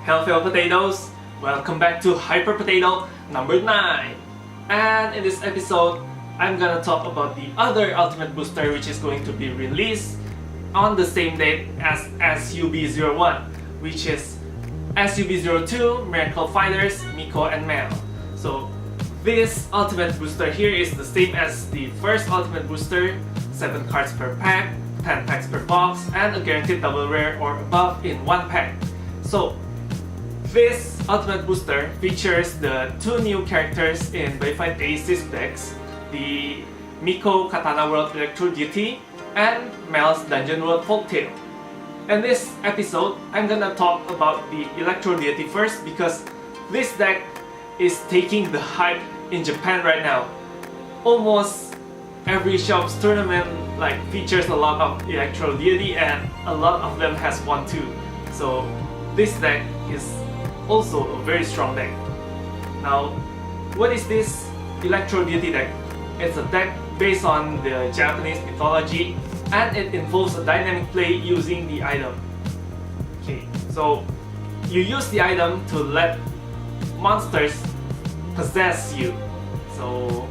Hello potatoes, welcome back to Hyper Potato number 9. And in this episode, I'm gonna talk about the other ultimate booster which is going to be released on the same date as SUB01, which is SUB02, Miracle Fighters, Miko and Mel. So this ultimate booster here is the same as the first ultimate booster, 7 cards per pack, 10 packs per box, and a guaranteed double rare or above in 1 pack. So this ultimate booster features the 2 new characters in Buddyfight Aces decks, the Miko Katana World Electrodeity and Mel's Dungeon World Folktale. In this episode, I'm gonna talk about the Electrodeity first because this deck is taking the hype in Japan right now. Almost every shop's tournament features a lot of Electrodeity and a lot of them has one too. So this deck is also a very strong deck. Now, what is this Electrodeity deck? It's a deck based on the Japanese mythology and it involves a dynamic play using the item. Okay, so you use the item to let monsters possess you. So,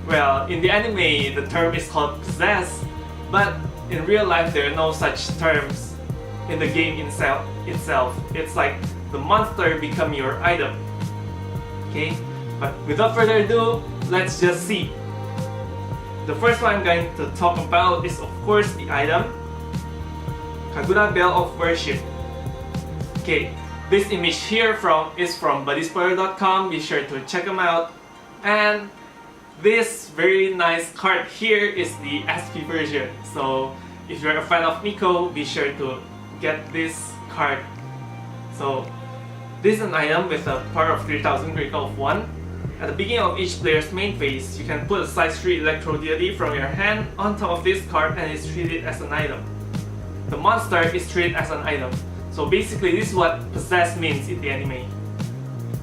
well, in the anime the term is called possess, but in real life there are no such terms in the game itself. It's like the monster become your item. Okay, but without further ado, let's just see. The first one I'm going to talk about is of course the item, Kagura Bell of Worship. Okay, this image here is from Buddyfight.com, be sure to check them out. And this very nice card here is the SP version. So if you're a fan of Miko, be sure to get this card. So this is an item with a power of 3000, critical of 1. At the beginning of each player's main phase, you can put a size 3 Electrodeity from your hand on top of this card and it's treated as an item. The monster is treated as an item. So basically this is what possess means in the anime.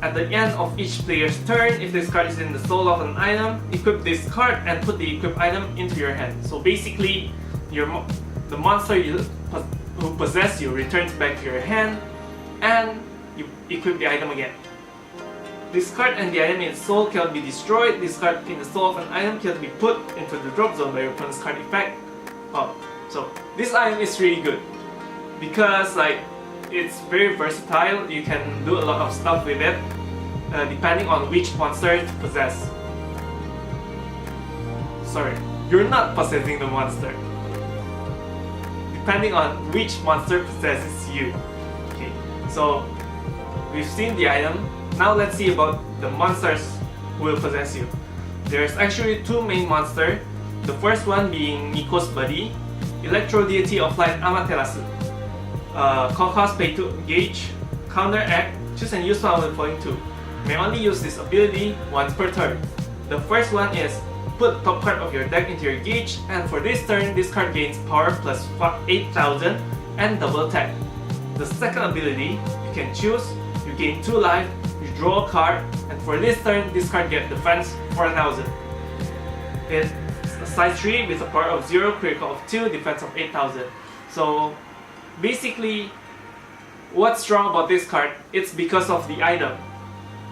At the end of each player's turn, if this card is in the soul of an item, equip this card and put the equipped item into your hand. So basically, the monster who possess you returns back to your hand and you equip the item again. This card and the item in its soul cannot be destroyed. This card in the soul of an item cannot be put into the drop zone by your opponent's card effect. So this item is really good because it's very versatile. You can do a lot of stuff with it depending on which monster to possess. Sorry, you're not possessing the monster. Depending on which monster possesses you. Okay, so we've seen the item. Now let's see about the monsters who will possess you. There's actually 2 main monsters. The first one being Miko's buddy, Electrodeity of Light Amaterasu. Cost pay to engage, counteract, choose and use one of the following 2. May only use this ability once per turn. The first one is put the top card of your deck into your gauge, and for this turn, this card gains power plus 8000 and double attack. The second ability, you can choose, you gain 2 life, you draw a card, and for this turn, this card gets defense 4000. It's a size 3 with a power of 0, critical of 2, defense of 8000. So basically, what's strong about this card, it's because of the item.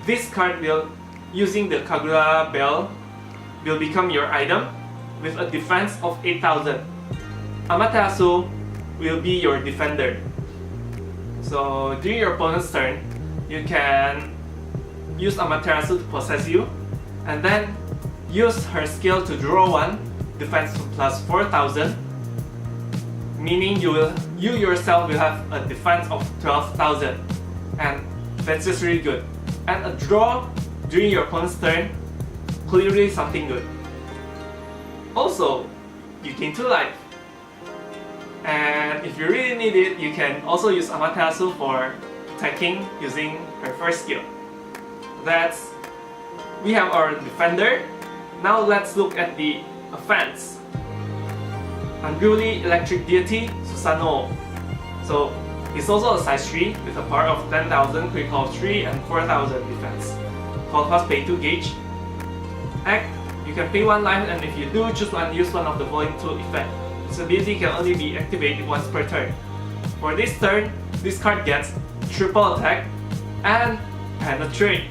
This card will, using the Kagura Bell, will become your item with a defense of 8000. Amaterasu will be your defender. So during your opponent's turn, you can use Amaterasu to possess you and then use her skill to draw 1, defense plus 4000, meaning you yourself will have a defense of 12,000, and that's just really good. And a draw during your opponent's turn, clearly something good. Also, you gain 2 life. And if you really need it, you can also use Amaterasu for attacking using her first skill. We have our defender. Now let's look at the offense. Unruly Electric Deity, Susanoo. So he's also a size 3 with a power of 10,000, critical of 3 and 4,000 defense. Cost pay 2 gauge. Act, you can pay 1 life and if you do, choose one, use one of the following 2 effects. This ability can only be activated once per turn. For this turn, this card gets triple attack, and penetrate.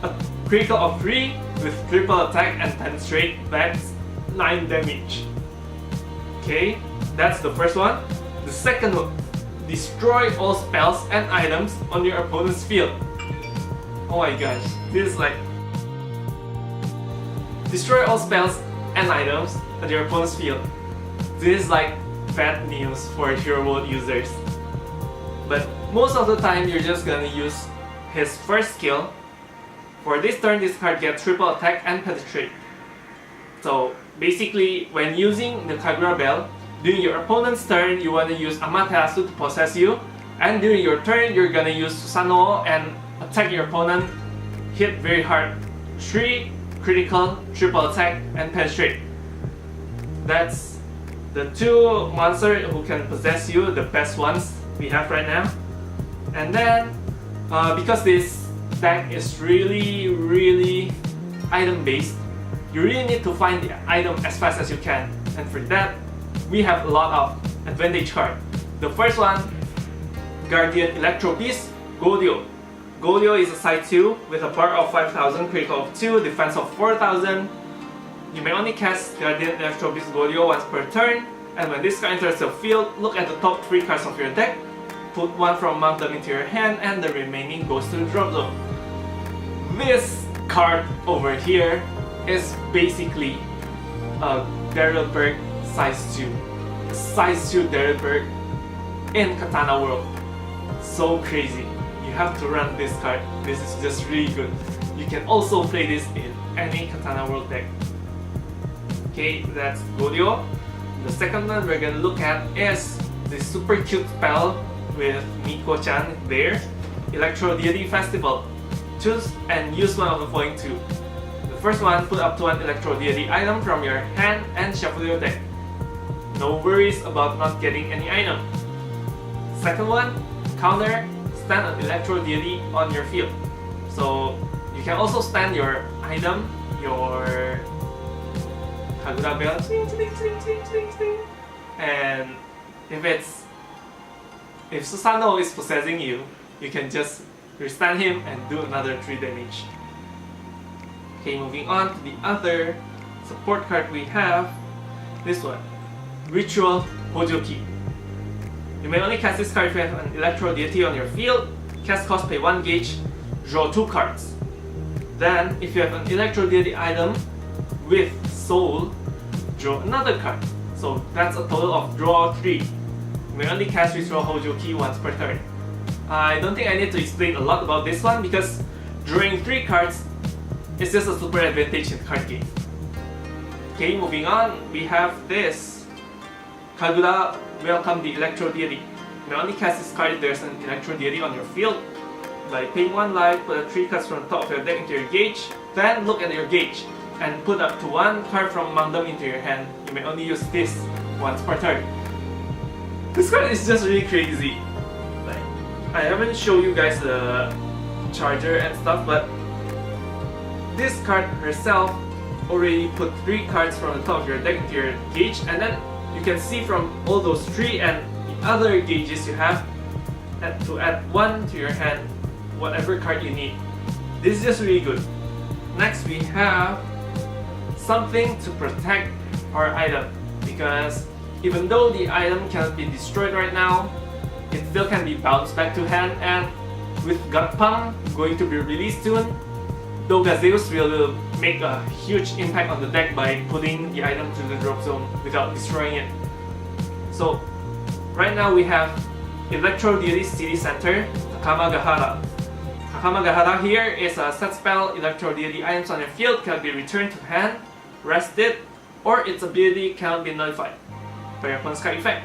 A critical of 3 with triple attack and penetrate, that's 9 damage. Okay, that's the first one. The second one, destroy all spells and items on your opponent's field. Oh my gosh, this is like... Destroy all spells and items on your opponent's field. This is like bad news for Hero World users. But most of the time you're just gonna use his first skill. For this turn, this card gets triple attack and penetrate. So basically, when using the Kagura Bell, during your opponent's turn, you want to use Amaterasu to possess you, and during your turn, you're gonna use Susanoo and attack your opponent, hit very hard. 3 critical, triple attack, and penetrate. That's the 2 monsters who can possess you, the best ones we have right now. And then, because this deck is really item based, you really need to find the item as fast as you can, and for that we have a lot of advantage cards. The first one, Guardian Electro Beast, Goldio. Goldio is a size 2 with a power of 5000, critical of 2, defense of 4000. You may only cast Guardian Electro Beast Goldio once per turn, and when this card enters the field, look at the top 3 cards of your deck, put 1 from among them into your hand, and the remaining goes to the drop zone. This card over here is basically a Darylberg size 2. Size 2 Darylberg in Katana World. So crazy. You have to run this card. This is just really good. You can also play this in any Katana World deck. Okay, that's Goldio. The second one we're gonna look at is the super cute spell with Miko-chan there. Electrodeity Festival. Choose and use one of the following 2. The first one, put up to 1 Electrodeity item from your hand and shuffle your deck. No worries about not getting any item. Second one, counter, stand an Electrodeity on your field. So you can also stand your item, your Kagura Bell, and if Susanoo is possessing you, you can just restand him and do another 3 damage. Okay, moving on to the other support card we have, this one, Ritual Hojoki. You may only cast this card if you have an Electrodeity on your field, cast cost pay 1 gauge, draw 2 cards. Then, if you have an Electrodeity item with Soul, draw another card. So that's a total of draw 3. You may only cast Ritual Hojoki once per turn. I don't think I need to explain a lot about this one because drawing 3 cards is just a super advantage in the card game. Okay, moving on, we have this Kagura Welcome the Electrodeity. You may only cast this card if there's an Electrodeity on your field. By paying 1 life, put 3 cards from the top of your deck into your gauge, then look at your gauge and put up to 1 card from among them into your hand. You may only use this once per turn. This card is just really crazy. I haven't shown you guys the charger and stuff, but this card herself already put 3 cards from the top of your deck into your gauge, and then you can see from all those 3 and the other gauges you have to add 1 to your hand, whatever card you need. This is just really good. Next we have something to protect our item, because even though the item cannot be destroyed right now, it still can be bounced back to hand, and with Gutpang going to be released soon, Dogazeus will make a huge impact on the deck by putting the item to the drop zone without destroying it. So right now we have Electrodeity City Center, Takamagahara. Takamagahara here is a set spell. Electrodeity items on your field can be returned to hand, rested, or its ability cannot be nullified by your opponent's card effect.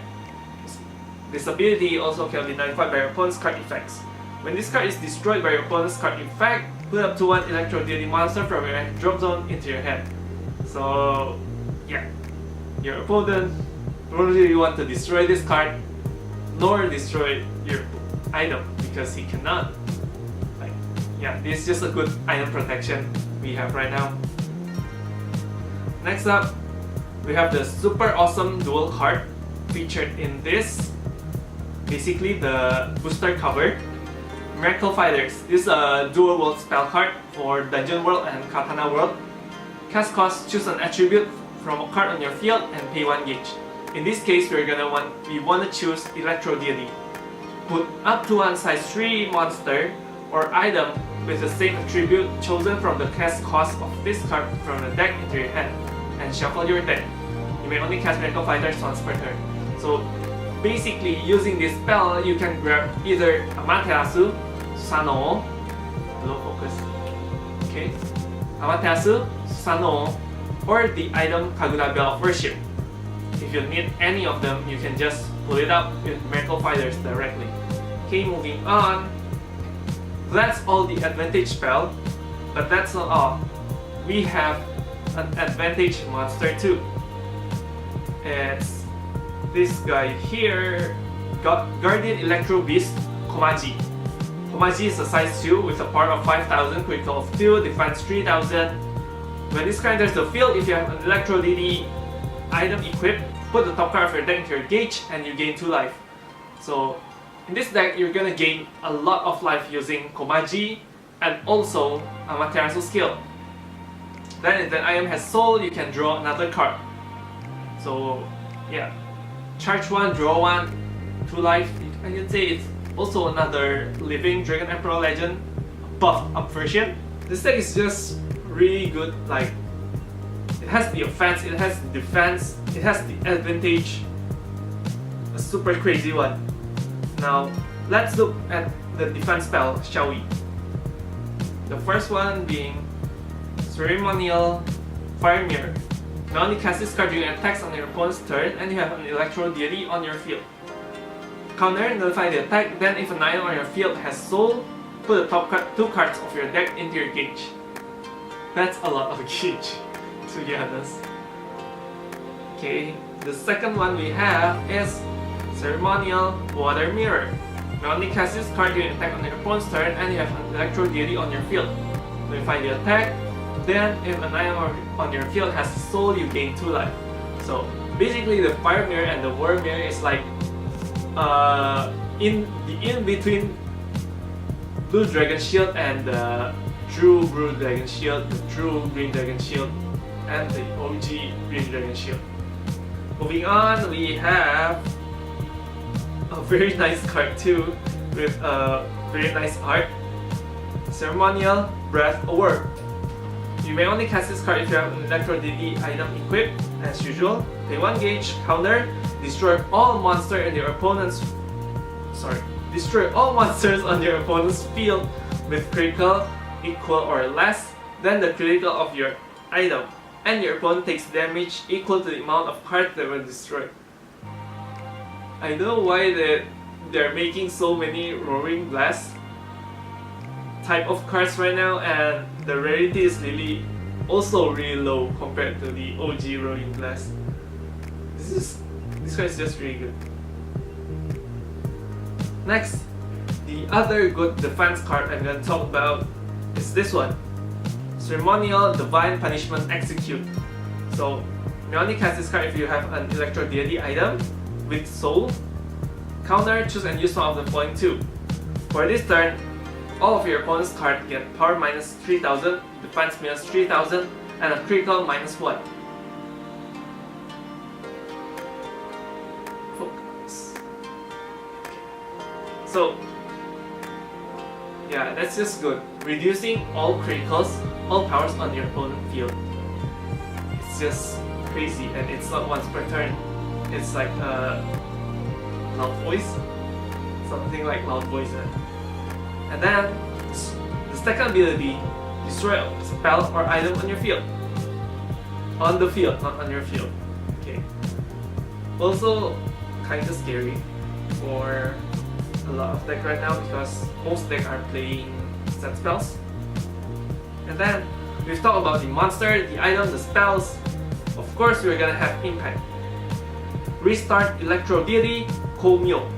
This ability also can be nullified by your opponent's card effects. When this card is destroyed by your opponent's card effect, put up to 1 Electrodeity monster from your drop zone into your hand. So yeah, your opponent don't really want to destroy this card, nor destroy your item, because he cannot. Yeah, this is just a good item protection we have right now. Next up, we have the super awesome dual card featured in this basically the booster cover. Miracle Fighters. This is a dual world spell card for Dungeon World and Katana World. Cast cost, choose an attribute from a card on your field and pay 1 gauge. In this case, we want to choose Electrodeity. Put up to one size 3 monster or item with the same attribute chosen from the cast cost of this card from the deck into your hand and shuffle your deck. You may only cast Miracle Fighters once per turn. So basically, using this spell, you can grab either Amaterasu, Susanoo, low focus, okay, Amaterasu, Susanoo, or the item Kagura Bell of Worship. If you need any of them, you can just pull it up with Miracle Fighters directly. Okay, moving on. That's all the advantage spell, but that's not all. We have an advantage monster too. It's this guy here, Guardian Electro Beast Komaji. Komaji is a size 2 with a power of 5000, critical of 2, defense 3000. When this card enters the field, if you have an Electrodeity item equipped, put the top card of your deck into your gauge and you gain 2 life. So in this deck, you're gonna gain a lot of life using Komaji and also Amaterasu skill. Then if that item has soul, you can draw another card. So yeah, charge 1, draw 1, 2 life. I can say it's also another living Dragon Emperor Legend buffed up version. This deck is just really good. Like, it has the offense, it has the defense, it has the advantage. A super crazy one. Now, let's look at the defense spell, shall we? The first one being Ceremonial Fire Mirror. You only cast this card during attacks on your opponent's turn and you have an Electrodeity on your field. Counter, nullify the attack, then if an item on your field has soul, put the top 2 cards of your deck into your gauge. That's a lot of gauge, to be honest. Okay, the second one we have is Ceremonial Water Mirror. You only cast this card during attack on your opponent's turn and you have an Electrodeity on your field. Nullify the attack, then if an item on your field has soul, you gain 2 life. So basically the Fire Mirror and the Water Mirror is like in between Blue Dragon Shield and the True Blue Dragon Shield, the True Green Dragon Shield, and the OG Green Dragon Shield. Moving on, we have a very nice card too, with a very nice art. Ceremonial Breath Award. You may only cast this card if you have an Electrodeity item equipped, as usual. Pay 1 gauge, counter, destroy all monsters on your opponent's field with critical equal or less than the critical of your item, and your opponent takes damage equal to the amount of cards that were destroyed. I don't know why they're making so many Roaring Blast type of cards right now, and the rarity is also really low compared to the OG Roaring Blast. This card is just really good. Next, the other good defense card I'm going to talk about is this one, Ceremonial Divine Punishment Execute. So you only cast this card if you have an Electrodeity item with soul. Counter, choose and use one of the following 2. For this turn, all of your opponent's cards get power minus 3000, defense minus 3000, and a critical minus 1. Focus. So yeah, that's just good. Reducing all criticals, all powers on your opponent's field. It's just crazy, and it's not once per turn. It's like Loud Voice, something like Loud Voice. And then the second ability, destroy a spell or item on your field. On the field, not on your field. Okay. Also, kinda scary for a lot of deck right now because most decks are playing set spells. And then we've talked about the monster, the item, the spells. Of course, we're gonna have impact. Restart Electrodeity Komyo.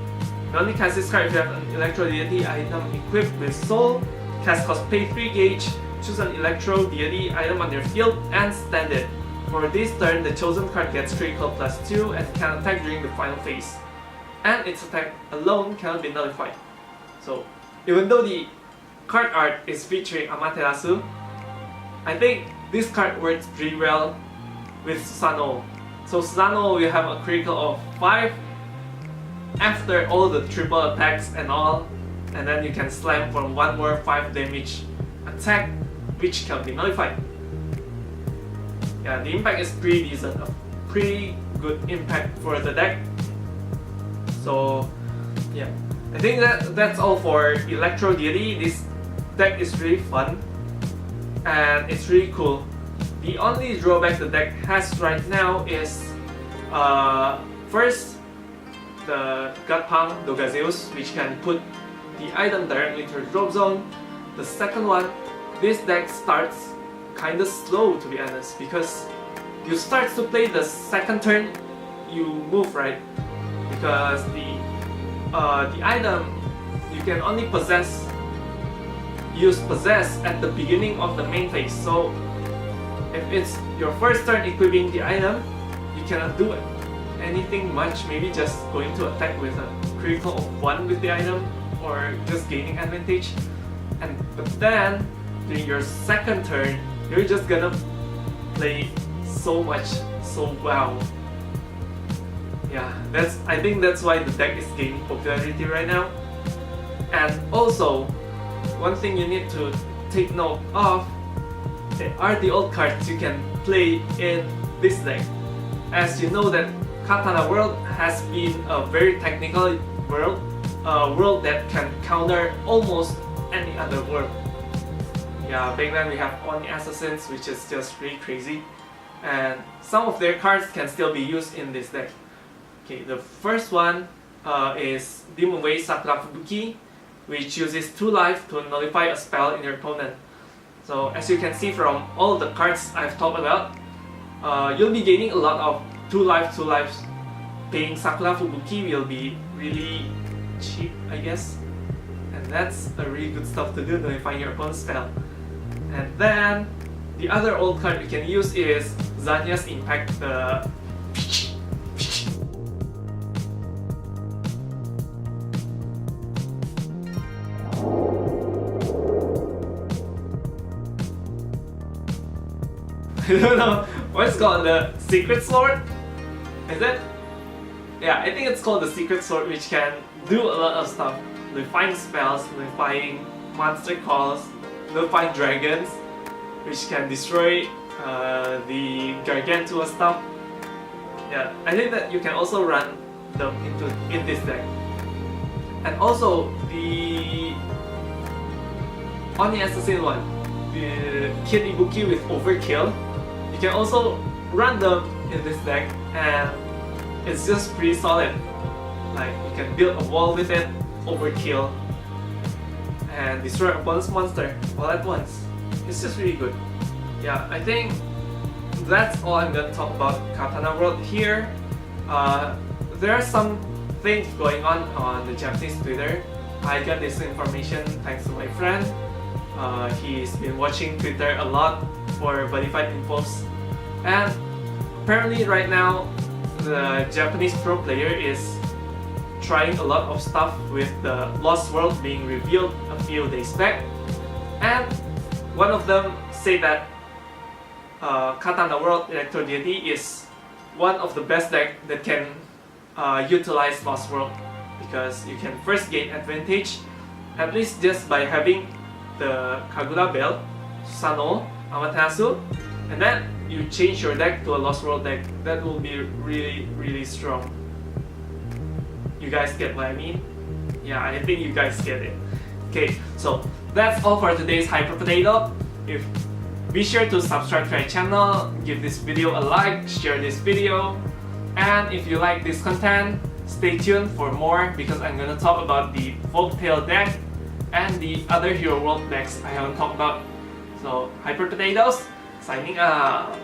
You only cast this card if you have an Electrodeity item equipped with soul. Cast cost, pay 3 gauge. Choose an Electrodeity item on your field and stand it. For this turn, the chosen card gets critical +2 and can attack during the final phase. and its attack alone cannot be nullified. So even though the card art is featuring Amaterasu, I think this card works pretty well with Susanoo. So Susanoo will have a critical of 5 after all the triple attacks and all, and then you can slam for one more 5 damage attack which can be nullified. Yeah, the impact is pretty decent, a pretty good impact for the deck. So yeah, I think that's all for Electrodeity. This deck is really fun and it's really cool. The only drawback the deck has right now is first, the Gatpang Dogazeus, which can put the item directly to the drop zone. The second one, this deck starts kinda slow, to be honest, because you start to play the second turn you move, right? Because the item you can only use possess at the beginning of the main phase. So if it's your first turn equipping the item, you cannot do anything much, maybe just going to attack with a critical of 1 with the item or just gaining advantage. But then during your second turn, you're just gonna play so much, so well. Yeah, I think that's why the deck is gaining popularity right now. And also, one thing you need to take note of are the old cards you can play in this deck. As you know that Katana World has been a very technical world, a world that can counter almost any other world. Yeah, back then we have Oni Assassins, which is just really crazy, and some of their cards can still be used in this deck. Okay, the first one is Demon Way Sakura Fubuki, which uses 2 life to nullify a spell in your opponent. So as you can see from all the cards I've talked about, you'll be gaining a lot of 2 lives. Paying Sakura Fubuki will be really cheap, I guess. And that's a really good stuff to do, nullifying your opponent's spell. And then the other old card we can use is Zanya's Impact, the I don't know what's called, the Secret Sword? Is it? Yeah, I think it's called the Secret Sword, which can do a lot of stuff. Nullifying spells, nullifying monster calls, nullifying dragons, which can destroy the Gargantua stuff. Yeah, I think that you can also run them in this deck. And also the Oni Assassin one, the Kid Ibuki with Overkill, you can also run them in this deck, and it's just pretty solid. Like, you can build a wall with it, Overkill, and destroy opponent's monster all at once. It's just really good. Yeah, I think that's all I'm gonna talk about Katana World here. There are some things going on the Japanese Twitter. I got this information thanks to my friend. He's been watching Twitter a lot for Buddyfight infos, and apparently right now the Japanese pro player is trying a lot of stuff with the Lost World being revealed a few days back, and one of them said that Katana World Electrodeity is one of the best deck that can utilize Lost World, because you can first gain advantage at least just by having the Kagura Bell, Susanoo, Amaterasu, and then you change your deck to a Lost World deck. That will be really, really strong. You guys get what I mean? Yeah, I think you guys get it. Okay, so that's all for today's Hyper Potato. Be sure to subscribe to our channel, give this video a like, share this video, and if you like this content, stay tuned for more, because I'm gonna talk about the Folktale deck and the other Hero World decks I haven't talked about. So, Hyper Potatoes, signing out.